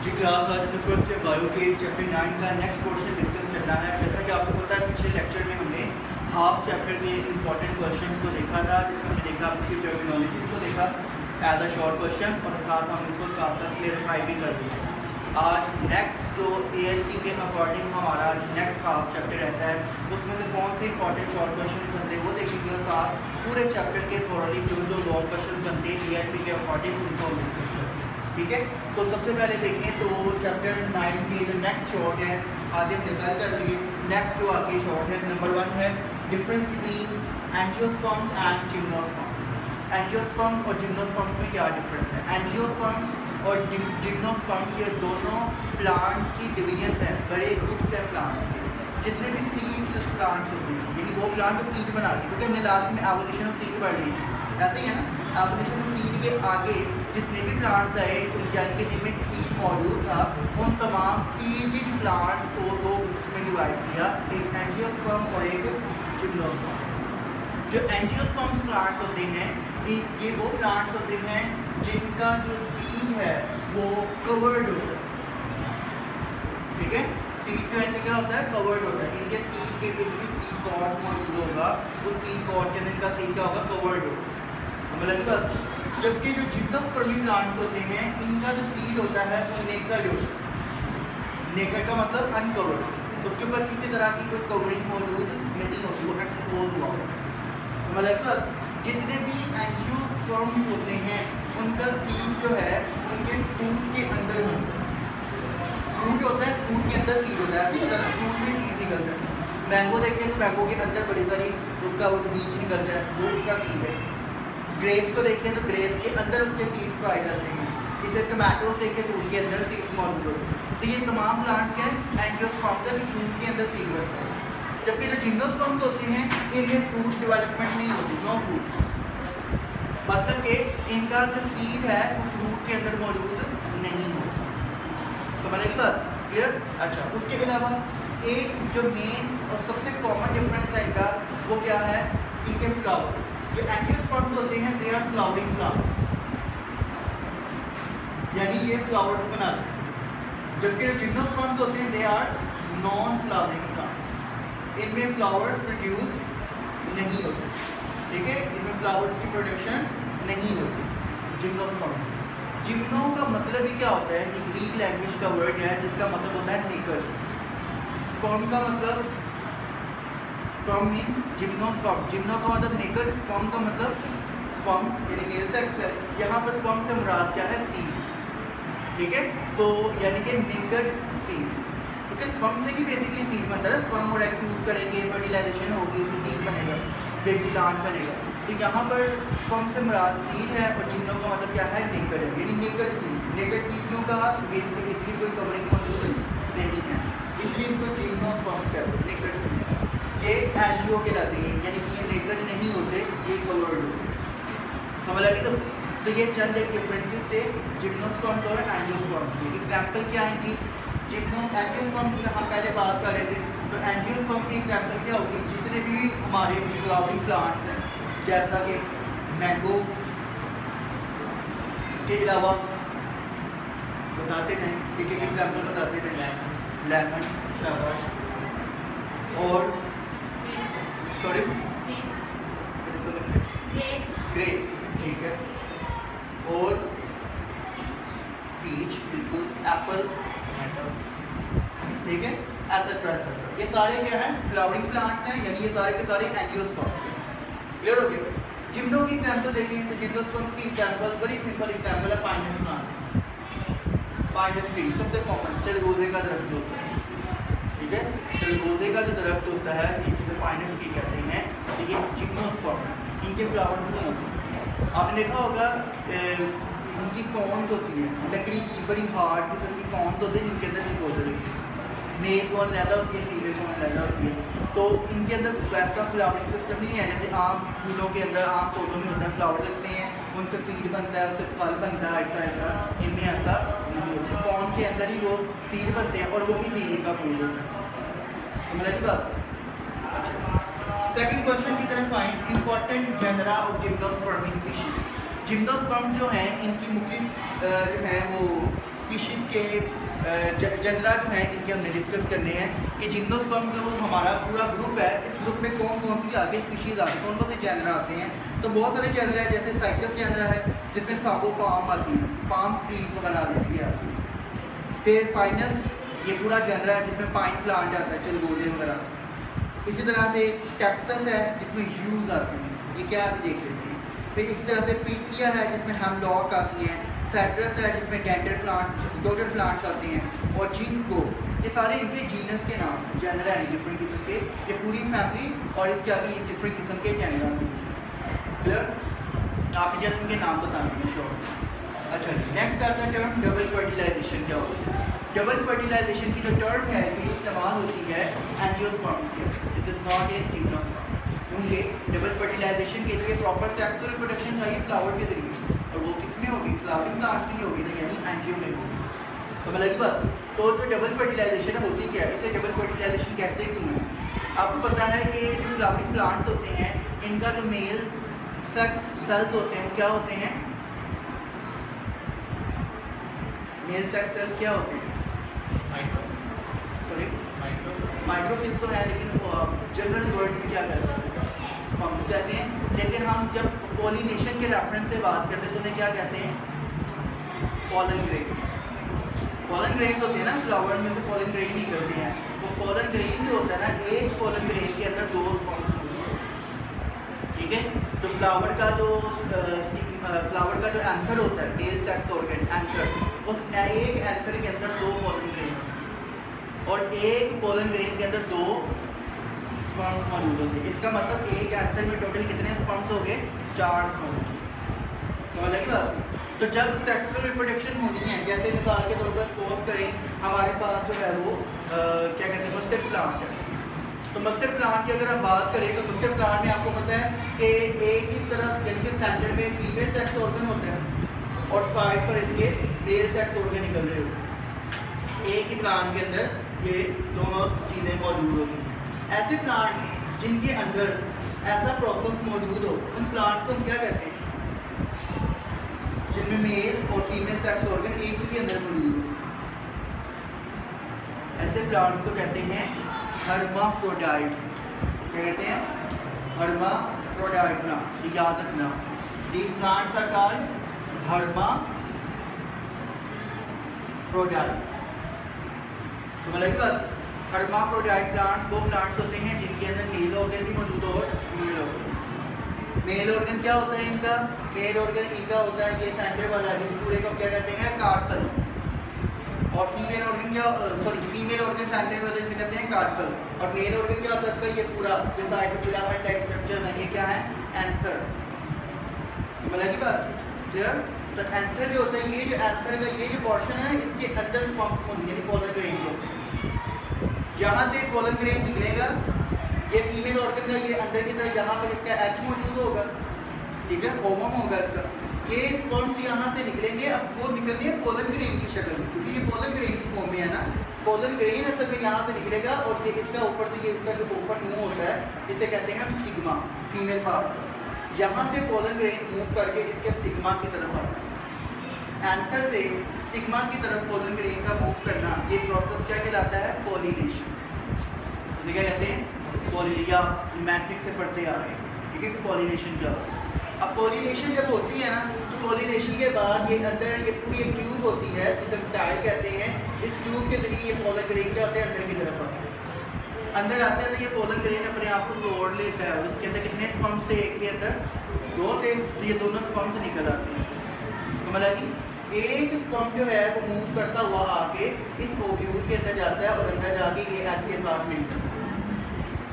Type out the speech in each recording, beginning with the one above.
जी class आज अपने first year bio के चैप्टर 9 का नेक्स्ट पोर्शन डिस्कस करना है। जैसा कि आपको पता है पिछले लेक्चर में हमने हाफ चैप्टर के इंपॉर्टेंट क्वेश्चंस को देखा था, जिसमें हमने देखा उसकी टर्मिनोलॉजीज को देखा एज अ शॉर्ट क्वेश्चन और साथ हम इसको साथ साथ क्लियरिफाई भी कर दिए। आज नेक्स्ट जो ALT के अकॉर्डिंग हमारा नेक्स्ट हाफ चैप्टर रहता है उसमें से कौन से इंपॉर्टेंट शॉर्ट क्वेश्चन बनते हैं वो देखेंगे और साथ पूरे चैप्टर के थोड़ी जो लॉन्ग क्वेश्चन बनते हैं ALT के अकॉर्डिंग उनको हम डिस्कस करेंगे। ठीक है, तो सबसे पहले देखें तो चैप्टर 9 के जो नेक्स्ट शॉर्ट है आगे हम निकाल कर लिए। नेक्स्ट जो आगे शॉर्ट है नंबर 1 है difference between angiosperms and gymnosperms. Angiosperms और जिम्नोस्पर्म्स में क्या डिफरेंस है? एंजियोस्पर्म्स और जिम्नोस्पर्म के दोनों प्लांट्स की डिवीजन्स हैं, बड़े ग्रुप्स हैं प्लांट्स के। जितने भी सीड प्लांट्स होते हैं यानी वो प्लांट जो सीड बनाते हैं, क्योंकि हमने लास्ट में एवोल्यूशन ऑफ सीड पढ़ ली, ऐसे ही है ना। एवोल्यूशन ऑफ सीड के आगे जितने भी प्लांट्स आए उनके यानी कि जिनमें सीड मौजूद था उन तमाम सीडेड प्लांट्स को दो ग्रुप्स में डिवाइड किया, एक एंजियोस्पर्म और एक जिम्नोस्पर्म। जो एंजियोस्पर्म्स प्लांट्स होते हैं ये वो प्लांट्स होते हैं जिनका जो सीड है वो कवर्ड होता है। ठीक है, सीड जो है क्या होता है? कवर्ड होता है। इनके सीड के जो भी सीड कॉर्ड मौजूद होगा वो सीड कॉर्ड के अंदर इनका सीड क्या होगा? कवर्ड होगा। हमें लगी बात। जबकि जो जिम्नोस्पर्मी प्लांट्स होते हैं इनका जो सीड होता है वो नेकेड होता है। नेकेड का मतलब अनकवर्ड, उसके ऊपर किसी तरह की कोई कवरिंग मौजूद नहीं होती, वो एक्सपोज हुआ होता है। हमें लगी बात। जितने भी एंजियोस्पर्म्स होते हैं उनका सीड जो है उनके फ्रूट के अंदर होता है। फ्रूट होता है, फ्रूट के अंदर सीड होता है, ऐसे होता है ना, फ्रूट में सीड निकलता है। मैंगो देखें तो मैंगो के अंदर बड़ी सारी उसका वो जो बीज निकलता है वो उसका सीड है। ग्रेप्स को देखें तो ग्रेप्स के अंदर उसके सीड्स पाए जाते हैं। इसे टमाटोस देखें तो उनके अंदर सीड्स मौजूद होते हैं। तो ये तमाम प्लांट्स के एंजियोस्पर्म्स है, फ्रूट के अंदर सीड बनता है। जबकि जो जिम्नोस्पर्म्स होते हैं इनमें फ्रूट डेवलपमेंट नहीं होती, नो फ्रूट, मतलब कि इनका जो सीड है वो फ्रूट के अंदर मौजूद नहीं होता। समझने की बात क्लियर? अच्छा, उसके अलावा एक जो मेन और सबसे कॉमन डिफरेंस है इनका वो क्या है? इनके फ्लावर्स। जो एंजियोस्पर्म्स होते हैं दे आर फ्लावरिंग प्लांट्स, यानी ये फ्लावर्स बनाते हैं। जबकि जो जिम्नोस्पर्म्स होते हैं they are non flowering plants, इनमें फ्लावर्स प्रोड्यूस नहीं होते। ठीक है, इनमें फ्लावर्स की प्रोडक्शन नहीं होती जिम्नोस्पर्म। जिम्नो का मतलब ही क्या होता है? ये ग्रीक लैंग्वेज का वर्ड है जिसका मतलब होता है नेकर। स्पर्म का मतलब स्पर्म मीन जिम्नोस्पर्म, जिम्नो का मतलब नेकर, स्पर्म का मतलब स्पर्म यानी मेल सेक्स है। यहाँ पर स्पर्म से मुराद क्या है? सीड। ठीक है, तो यानी कि नेकर सीड, क्योंकि स्पर्म से ही बेसिकली सीड बनता है। स्पर्म और एग फ्यूज करेंगे, फर्टिलाइजेशन होगी, तो सीड बनेगा, बेबी प्लांट बनेगा। तो यहाँ पर स्पर्म से मुराद सीड है और जिम्नो का मतलब क्या है? नेकर है, यानी नेकर सीड। नेकर सीड क्यों कहा? क्योंकि इसके इर्द गिर्द कोई कवरिंग मौजूद नहीं है, इसलिए इनको जिम्नोस्पर्म्स कहते हैं, नेकर सीड्स। ये एंजियो कहलाते हैं, यानी कि ये नेकर नहीं होते, ये कवर्ड होते। समझ लगी? तो ये चंद एक डिफरेंसेस थे जिम्नोस्पर्म्स और एंजियोस्पर्म्स के। एग्जाम्पल क्या है इनकी? एंजियोस्पर्म की हम पहले बात कर रहे थे, तो एंजियोस्पर्म की एग्जाम्पल क्या होगी? जितने भी हमारे फ्लावरिंग प्लांट्स हैं जैसा कि मैंगो, इसके अलावा बताते हैं एक एक एग्जाम्पल बताते हैं। लेमन, शाबाश, और सॉरी ग्रेप्स, ठीक है, और पीच, बिल्कुल, एप्पल, ठीक है, एसेट्रा एसेट्रा। ये सारे क्या हैं? फ्लावरिंग प्लांट्स हैं, यानी ये सारे के सारे एंजियोस्पर्म्स हैं। क्लियर हो गया? जिम्नो की एग्जाम्पल देखें तो जिम्नोस्पर्म्स की एग्जाम्पल बड़ी सिंपल एग्जाम्पल है पाइनस प्लांट। पाइनस ट्री सबसे कॉमन चलगोजे का दरख्त जो होता है। ठीक है, चलगोजे का जो दरख्त होता है ये जिसे पाइनस ट्री कहते हैं, तो ये जिम्नोस्पर्म है, इनके फ्लावर्स नहीं होते। आपने देखा होगा इनकी कॉन्स होती है, लकड़ी की बड़ी हार्ड किस्म की कॉन्स होती है जिनके अंदर चलगोजे लगते हैं। मेल कौन लैदा होती है, फीमेल कौन लैदा होती है। तो इनके अंदर वैसा फ्लावरिंग सिस्टम नहीं है जैसे आम फूलों के अंदर, आम पौधों में होता है, फ्लावर लगते हैं, उनसे सीड बनता है, उससे फल बनता है, ऐसा ऐसा इनमें ऐसा नहीं होता। कौन के अंदर ही वो सीड बनते हैं और वो ही सीड इनका फूल होता है। मेरी बात। सेकंड क्वेश्चन की तरफ आए, important genera of gymnospermae species. Gymnosperm जो हैं इनकी मुख्य जो है वो स्पीशीज़ के जेनरा जो हैं इनके हमने डिस्कस करने हैं कि जिम्नोस्पर्म जो हमारा पूरा ग्रुप है, इस ग्रुप में कौन कौन सी आगे स्पीशीज़ आती हैं, कौन कौन से जेनरा आते हैं। तो बहुत सारे जेनरा है, जैसे साइकस जेनरा है जिसमें सागो पाम आती है, पाम ट्रीज वगैरह आ जाती है। फिर पाइनस ये पूरा जेनरा है जिसमें पाइन प्लांट आता है, चलगोजे वगैरह। इसी तरह से टेक्सस है जिसमें ह्यूज आती हैं, ये क्या आप देख लेते हैं। फिर इसी तरह से पीसिया है जिसमें हेमलॉक आती हैं, सैट्रस है जिसमें डेंडर प्लांट्स डोडर प्लांट्स आते हैं, और जिंको। ये सारे इनके जीनस के नाम जेनरा हैं डिफरेंट किस्म के, ये पूरी फैमिली और इसके आगे ये डिफरेंट किस्म के जेनरा क्लियर। आप जैसे इनके नाम बताएंगे श्योर। अच्छा जी, नेक्स्ट आता है टर्म डबल फर्टिलाइजेशन। क्या होता है डबल फर्टिलाइजेशन की जो टर्म है ये इस्तेमाल होती है एंजियोस्पर्म्स के, this is not in gymnosperm, क्योंकि डबल फर्टिलाइजेशन के लिए प्रॉपर सेक्सुअल रिप्रोडक्शन चाहिए फ्लावर के जरिए, और वो किस में होगी, फ्लावरिंग प्लांट्स में होगी ना, यानी एंजियो में होगी। तो मैं लगी बात। तो जो डबल फर्टिलाइजेशन है होती क्या है, इसे डबल फर्टिलाइजेशन कहते हैं क्यों? आपको पता है कि जो फ्लावरिंग प्लांट्स होते हैं इनका जो मेल सेक्स सेल्स होते हैं क्या होते हैं, मेल सेक्स सेल्स क्या होते हैं, सॉरी माइक्रोफिल्स तो है, लेकिन जनरल वर्ड में क्या कहते हैं, स्पर्म्स कहते हैं। लेकिन हम जब पॉलिनेशन के रेफरेंस से बात करते हैं तो उन्हें क्या कहते हैं, पॉलन ग्रेन्स। पॉलन ग्रेन्स होते हैं ना, फ्लावर में से पॉलन ग्रेन निकलते हैं। वो पॉलन ग्रेन जो होता है ना, एक पॉलन ग्रेन के अंदर 2 स्पर्म्स, ठीक है। तो फ्लावर का जो एंथर होता है, टेल सेक्स ऑर्गन एंथर, उस एक एंथर के अंदर 2 पॉलन ग्रेन और एक पॉलन ग्रेन के अंदर 2 स्पर्म्स मौजूद होते हैं। इसका मतलब एक एंथर में टोटल कितने स्पर्म्स हो गए, 4 स्पर्म्स। समझ लगी बात। तो जब सेक्सुअल रिप्रोडक्शन होनी है, जैसे मिसाल के तौर पर सपोज करें हमारे पास जो है वो क्या कहते हैं मस्टर्ड प्लांट है। तो मस्टर्ड प्लांट की अगर हम बात करें तो मस्टर्ड प्लांट में आपको पता है कि एक ही तरफ यानी कि सेंटर में फीमेल सेक्स ऑर्गन होता है और साइड पर इसके मेल सेक्स ऑर्गन निकल रहे होते हैं। एक ही प्लांट के अंदर ये दोनों चीज़ें मौजूद होती हैं। ऐसे प्लांट्स जिनके अंदर ऐसा प्रोसेस मौजूद हो, उन प्लांट्स को हम क्या कहते हैं, जिनमें मेल और फीमेल सेक्स ऑर्गन एक ही के अंदर मौजूद हो। ऐसे प्लांट्स को कहते हैं हर्माफ्रोडाइट। क्या कहते हैं, हर्माफ्रोडाइट ना, याद रखना। These plants are called hermaphrodite. तो लगी बात। हर्माफ्रोडाइट प्लांट्स वो प्लांट्स होते हैं जिनके अंदर मेल ऑर्गन भी मौजूद हो और फीमेल ऑर्गन। मेल ऑर्गन क्या होता है इनका, मेल ऑर्गन इनका होता है ये सेंटर वाला, जिस पूरे को क्या कहते हैं, कार्पल। और फीमेल ऑर्गन क्या, फीमेल ऑर्गन सेंटर में होता है, इसे कहते हैं कार्पल। और मेल ऑर्गन क्या होता है इसका, ये पूरा जो साइड फिलामेंट लाइक स्ट्रक्चर है, ये क्या है, एंथर। समझ लगी बात, क्लियर। तो एंथर जो होता है, ये जो एंथर का ये जो पोर्शन है इसके अंदर स्पर्म्स मौजूद यानी पोलन ग्रेन होते हैं। यहाँ से पोलन ग्रेन निकलेगा, ये फीमेल ऑर्गन का ये अंदर की तरफ यहाँ पर इसका एच मौजूद होगा, ठीक है, ओवम होगा इसका। ये स्पर्म्स यहाँ से निकलेंगे, अब वो निकलनी है पोलन ग्रेन की शक्ल में, क्योंकि ये पोलन ग्रेन की फॉर्म में है ना। पोलन ग्रेन असल में यहाँ से निकलेगा और ये इसका ऊपर से ये इसका जो ओपन मुंह होता है इसे कहते हैं हम स्टिग्मा, फीमेल पार्ट। यहाँ से पोलन ग्रेन मूव करके इसके स्टिग्मा की तरफ आता है। एंथर से स्टिग्मा की तरफ पोलन ग्रेन का मूव करना, ये प्रोसेस क्या कहलाता है, पॉलिनेशन। इसे क्या कहते हैं, या मैट्रिक से पढ़ते आ रहे हैं, ठीक है, कि पॉलिनेशन क्या होता है। अब पॉलिनेशन जब होती है ना, तो पॉलिनेशन के बाद ये अंदर ये पूरी एक ट्यूब होती है जिसे हम स्टाइल कहते हैं। इस ट्यूब के जरिए ये पोलन ग्रेन क्या होते हैं, अंदर की तरफ आते हैं। अंदर आते हैं तो ये पोलन ग्रेन अपने आप को तोड़ लेता है और इसके अंदर कितने स्पर्म्स थे, एक के अंदर 2 थे, तो ये दोनों स्पर्म्स निकल आते हैं। समझ आ गई। एक स्पर्म जो है वो मूव करता हुआ आके इस ओव्यूल के अंदर जाता है और अंदर जाके ये एग के साथ मिलता है,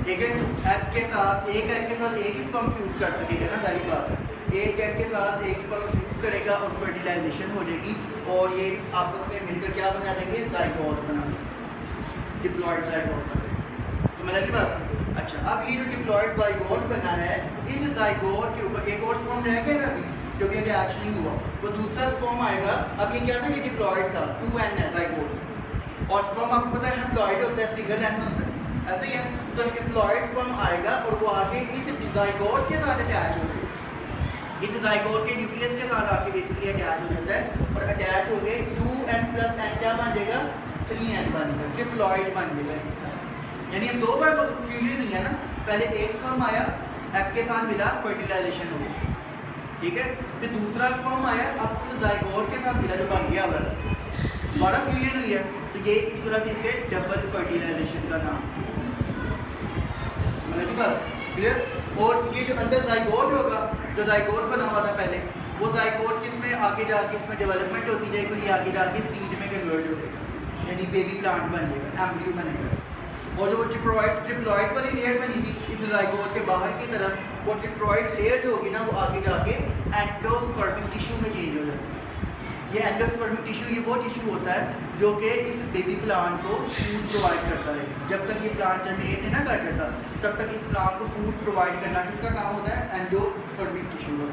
ठीक है। एग के साथ एक ही स्पर्म फ्यूज कर सकेगा ना, सारी बात। एक एग के साथ एक स्पर्म फ्यूज करेगा और फर्टिलाइजेशन हो जाएगी और ये आपस में मिलकर क्या बना देंगे, जाइगोट बना देंगे, डिप्लॉयड जाइगोट बना देंगे। समझ लगी बात। अच्छा, अब ये जो डिप्लॉयड जाइगोट बना है, इस जाइगोट के ऊपर एक और स्पर्म रह गया ना अभी, क्योंकि अटैच नहीं हुआ, वो दूसरा स्पर्म आएगा। अब ये क्या था, ये डिप्लॉयड था, 2n है जाइगोट, और स्पर्म आपको पता है हैप्लॉयड होता है, सिंगल n होता है, ऐसे ही है। तो डिप्लॉयड स्पर्म आएगा और वो आगे इस जाइगोट के साथ अटैच हो गए, इस जाइगोट के न्यूक्लियस के साथ आके बेसिकली अटैच हो जाता है और अटैच हो गए 2n+n क्या जाएगा, 3n बनेगा, ट्रिप्लॉइड बन जाएगा इंसान। यानी अब दो बार फ्यूजन नहीं है ना, पहले एक स्पर्म आया, एग के साथ मिला, फर्टिलाइजेशन हो गई, ठीक है। फिर दूसरा स्पर्म आया, अब उसे जाइगोट के साथ मिला जो बन गया, अगर दोबारा फ्यूजन हुई है तो ये इस वजह से इसे डबल फर्टिलाइजेशन का नाम, मतलब बात क्लियर। और ये जो अंदर जाइगोट होगा, जो जाइगोट बना हुआ था पहले, वो जाइगोट किसमें आगे जाके इसमें डेवलपमेंट होती जाएगी और ये आगे जाके सीड में कन्वर्ट हो जाएगा, यानी बेबी प्लांट बन जाएगा, एम्ब्रियो बनेगा। और जो ट्रिप्लॉइड वाली लेयर बनी थी इस जाइगोट के बाहर की तरफ, वो ट्रिप्लॉइड लेयर जो होगी ना वो आगे जाके एंडोस्पर्मिक टिश्यू में चेंज हो जाती है। ये एंडोस्पर्मिक टिश्यू ये वो टिश्यू होता है जो कि इस बेबी प्लांट को फूड प्रोवाइड करता रहेगा। जब तक ये प्लांट जर्मिनेट नहीं ना कर जाता तब तक इस प्लांट को फूड प्रोवाइड करना किसका काम होता है, एंडोस्पर्मिक टिश्यू का।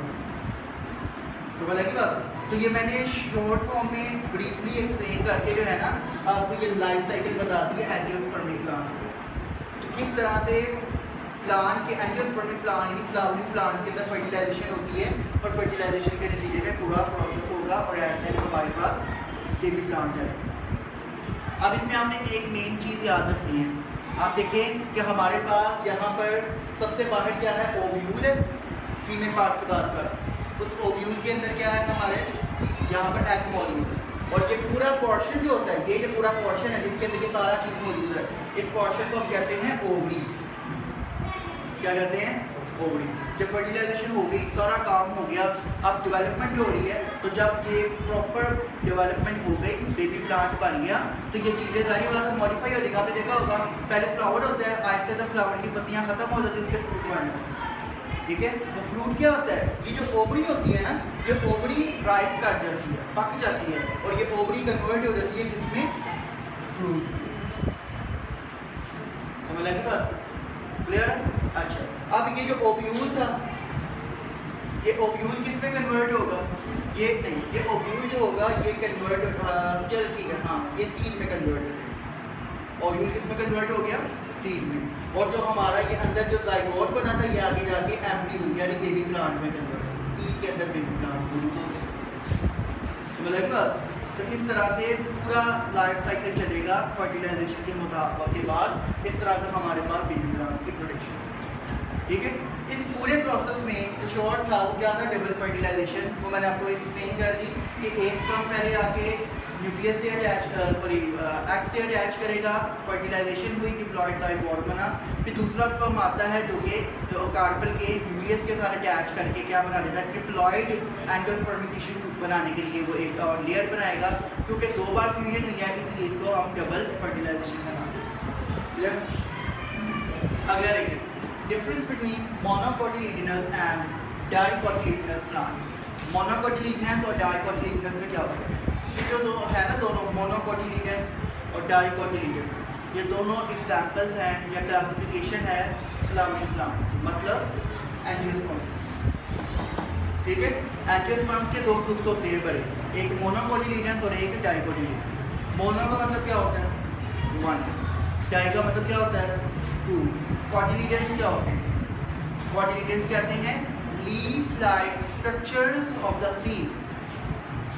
तो बोला की बात, तो ये मैंने शॉर्ट फॉर्म में ब्रीफली एक्सप्लेन करके जो है ना आपको ये लाइफ साइकिल बता दी है एंजियोस्पर्मिक प्लांट तो किस तरह से प्लांट के एंजियोस्पर्मिक प्लांट यानी फ्लावरिंग प्लांट के अंदर फर्टिलाइजेशन होती है और फर्टिलाइजेशन के नतीजे में पूरा प्रोसेस होगा और एट द एंड हमारे पास बेबी प्लांट है। अब इसमें हमने एक मेन चीज़ याद रखनी है, आप देखें कि हमारे पास यहाँ पर सबसे बाहर क्या है, ओव्यूल है, फीमेल पार्ट के बाद का। उस ओव्यूल के अंदर क्या है, हमारे यहाँ पर एग मौजूद है। और ये पूरा पोर्शन जो होता है, ये जो पूरा पोर्शन है जिसके अंदर ये सारा चीज़ मौजूद है, इस पोर्शन को हम कहते हैं ओवरी। क्या कहते हैं, ओवरी। जब फर्टिलाइजेशन हो गई, सारा काम हो गया, अब डेवलपमेंट हो रही है, तो जब ये प्रॉपर डेवलपमेंट हो गई, बेबी प्लांट बन गया, तो ये चीज़ें सारी बात मॉडिफाई हो जाएगी। आपने देखा होगा पहले फ्लावर होता है, आहिस्ते से फ्लावर की पत्तियाँ खत्म हो जाती है, उससे फ्रूट बनता है, ठीक है। वो फ्रूट क्या होता है, ये जो ओवरी होती है ना, ये ओवरी राइप कर जाती है, पक जाती है, और ये ओवरी कन्वर्ट हो जाती है किसमें, फ्रूट। समझ लगी बात, क्लियर है। अच्छा, अब ये जो ओव्यूल था, ये ओव्यूल किस में कन्वर्ट होगा, ये नहीं, ये ओव्यूल जो होगा ये कन्वर्ट चल ठीक है, हाँ, ये सीड में कन्वर्ट हो गया। ओव्यूल किस में कन्वर्ट हो गया, सीड में। और जो हमारा ये अंदर जो जाइगोट बना था, ये आगे जाके एम्ब्रियो यानी बेबी प्लांट में कन्वर्ट हो गया, सीड के अंदर बेबी प्लांट मौजूद हो गया। समझ लगी बात। तो इस तरह से पूरा लाइफ साइकिल चलेगा, फर्टिलाइजेशन के बाद इस तरह से हमारे पास बेबी प्लांट की प्रोडक्शन, ठीक है। इस पूरे प्रोसेस में जो शॉर्ट था वो क्या था, डबल फर्टिलाइजेशन। वो मैंने आपको एक्सप्लेन कर दी कि एक स्पर्म पहले आके न्यूक्लियस से एग से अटैच करेगा, फर्टिलाइजेशन हुई, डिप्लॉइड जाइगोट बना। फिर दूसरा स्पर्म आता है जो कि कार्पेल के न्यूक्लियस के साथ अटैच करके क्या बना देता है, ट्रिप्लॉइड एंडोस्पर्मिक टिश्यू बनाने के लिए वो एक और लेयर बनाएगा। क्योंकि दो बार फ्यूजन हुई है इसलिए इसको हम डबल फर्टिलाइजेशन बनाते हैं। अगला देखिए, difference between monocotyledonous and dicotyledonous plants. Monocotyledonous और डाइकोटिलिडनस में क्या होता है, जो दो है ना, दोनों मोनोकोटिलिडनस और डाइकोटिलिडनस, ये दोनों एग्जाम्पल्स हैं या क्लासिफिकेशन है फ्लावरिंग प्लांट्स, मतलब एंजियोस्पर्म्स, ठीक है। एंजियोस्पर्म्स के दो ग्रुप्स होते हैं बड़े, एक मोनोकोटिलिडनस और एक डाइकोटिलिडनस। मोनो का मतलब क्या होता है, वन, डाई का मतलब क्या होता है, टू। कोटिलिडनस क्या होते हैं, कोटिलिडनस कहते हैं leaf like structures of the seed,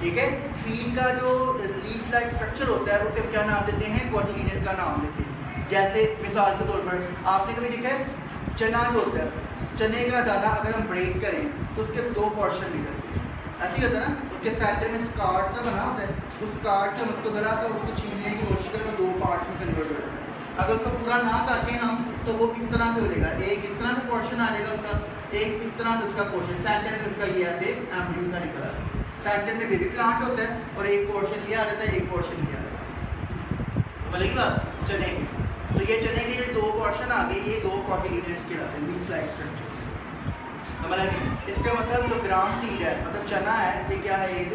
ठीक है। सीड का जो लीफ लाइक स्ट्रक्चर होता है उसे क्या नाम देते हैं, कोटिलिडन का नाम देते हैं। जैसे मिसाल के तौर पर आपने कभी देखा है चना जो होता है, चने का दाना अगर हम ब्रेक करें तो उसके दो पोर्शन निकलते हैं, ऐसे ही होता है ना, उसके सेंटर में स्कार्ट सा बना होता है, उस स्कार्ट से हम उसको ज़रा सा उसको छीनने की कोशिश करें तो दो पार्ट्स में कन्वर्ट हो जाता है। अगर उसको पूरा ना करके हम तो वो इस तरह से हो जाएगा, एक इस तरह से पोर्शन आ जाएगा उसका, एक इस तरह से उसका पोर्शन, सेंटर में उसका ये ऐसे एम्ब्रियो सा निकला है, सेंटर में बेबी प्लांट होता है और एक पोर्शन ये आ जाता है, एक पोर्शन ये आ जाता है। समझ लगी बात, चने की। तो ये चने के जो दो पोर्शन आ गए, ये दो कोटिलिडनस कहलाते हैं, लीफ लाइक स्ट्रक्चर। समझ लगी। इसका मतलब जो ग्राम सीड है, मतलब चना है, ये क्या है, एक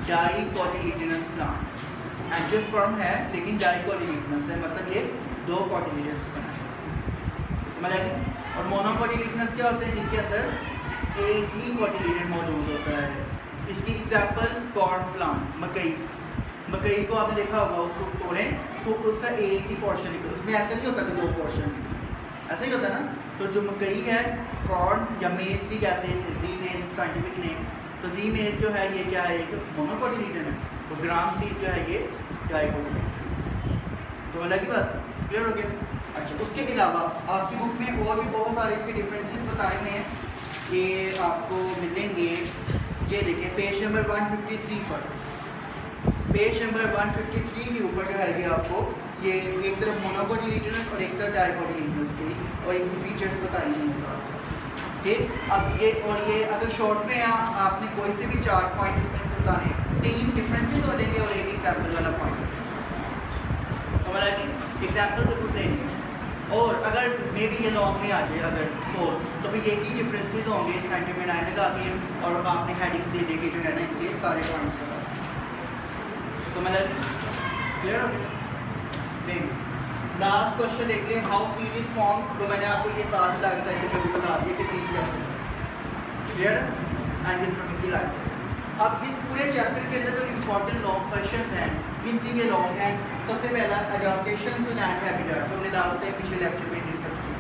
डाइकोटिलिडनस प्लांट। एंजियोस्पर्म है लेकिन डाइकोटिलिडनस है, मतलब ये दो कोटिलिडनस बना है। समझ लगी। और मोनोकोटिलिडनस क्या होते हैं, जिनके अंदर एक ही कोटिलिडन मौजूद होता है। इसकी एग्जाम्पल कॉर्न प्लांट, मकई। मकई को आपने देखा होगा, उसको तोड़ें तो उसका एक ही पोर्शन निकलता है, उसमें ऐसा नहीं होता कि दो पोर्शन, ऐसा ही होता है ना। तो जो मकई है, कॉर्न या मेज भी कहते हैं, जी मेज साइंटिफिक नेम, तो जी मेज जो है ये क्या है, एक मोनोकोटिलिडन है। तो ग्राम सीड जो है ये डाइकोटिलेडोन, तो अलग ही बात, क्लियर हो गया। अच्छा, उसके अलावा आपकी बुक में और भी बहुत सारे इसके डिफरेंसेस बताए हुए हैं, ये आपको मिलेंगे। ये देखिए पेज नंबर 153 पर, पेज नंबर 153 के ऊपर जो है ये आपको ये एक तरफ मोनोकोटिलेडोनस और एक तरफ डाइकोटिलेडोनस की और इनकी फीचर्स बताई हैं साथ साथ, ठीक। अब ये और ये अगर शॉर्ट में आपने कोई से भी 4 पॉइंट इसमें बताने, 3 डिफरेंसेस हो लेंगे और एक एग्जाम्पल वाला पॉइंट, समझ आ गई, एग्जाम्पल जरूर देंगे। और अगर मे बी ये लॉन्ग में आ जाए अगर सपोज, तो फिर यही डिफरेंसेस होंगे, सेंटर में लाइन लगा के और आपने हेडिंग से देखे जो है ना इनके सारे पॉइंट्स बता, तो मतलब क्लियर हो गया। नहीं, लास्ट क्वेश्चन देख लें, हाउ सीड इज फॉर्म, तो मैंने आपको ये साथ लाइफ साइकिल में भी बता दिया कि सीड कैसे, क्लियर, एंजियोस्पर्म की लाइफ साइकिल। अब इस पूरे चैप्टर के अंदर जो इम्पोर्टेंट लॉन्ग क्वेश्चन हैं, गिनती के लॉन्ग हैं। सबसे पहला अडॉप्टेशन टू लैंड हैबिटेट, जो हमने लास्ट टाइम पिछले लेक्चर में डिस्कस किया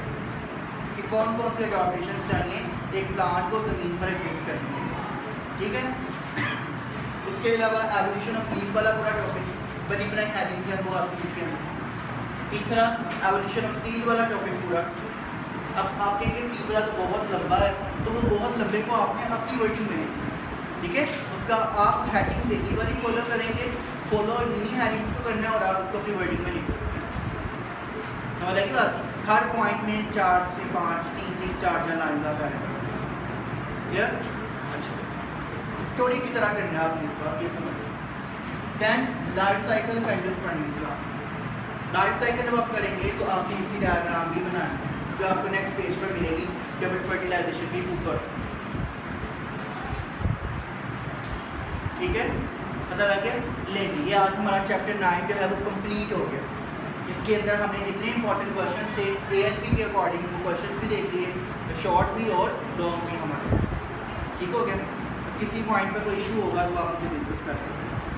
कि कौन कौन से अडॉप्टेशन चाहिए एक प्लांट को ज़मीन पर एडजस्ट करने के लिए, ठीक है। उसके अलावा एवोल्यूशन ऑफ लीफ वाला पूरा टॉपिक बनी बनाई हेडिंग्स हैं वो आपकी बुक के अंदर। तीसरा एवोल्यूशन ऑफ सीड वाला टॉपिक पूरा। अब आप कहेंगे सीड वाला तो बहुत लंबा है, तो वो बहुत लंबे को आपने अपनी वर्डिंग में, ठीक है, उसका आप हेडिंग से ही वाली फॉलो करेंगे, फॉलो इन्हीं हेडिंग्स को करना है और आप उसको अपनी वर्डिंग में लिख सकते हैं, समझ लगी बात। हर पॉइंट में 4 से 5, 3 4 लाइन आप ऐड कर सकते हैं, क्लियर। अच्छा, स्टोरी की तरह करना है आपने इसको, आप ये समझो। Then life cycle of angiosperm plant, life cycle जब आप करेंगे तो आपने इसकी डायग्राम भी बनानी है जो आपको नेक्स्ट पेज पर मिलेगी डबल फर्टिलाइजेशन के ऊपर, ठीक है, पता लग गया। लेकिन ये आज हमारा चैप्टर 9 जो है वो कंप्लीट हो गया। इसके अंदर हमने जितने इंपॉर्टेंट क्वेश्चन थे ALP के अकॉर्डिंग वो क्वेश्चन भी देख लिए, शॉर्ट भी और लॉन्ग भी हमारे, ठीक हो गया। किसी पॉइंट पर कोई इशू होगा तो आप उसे डिस्कस कर सकते हैं।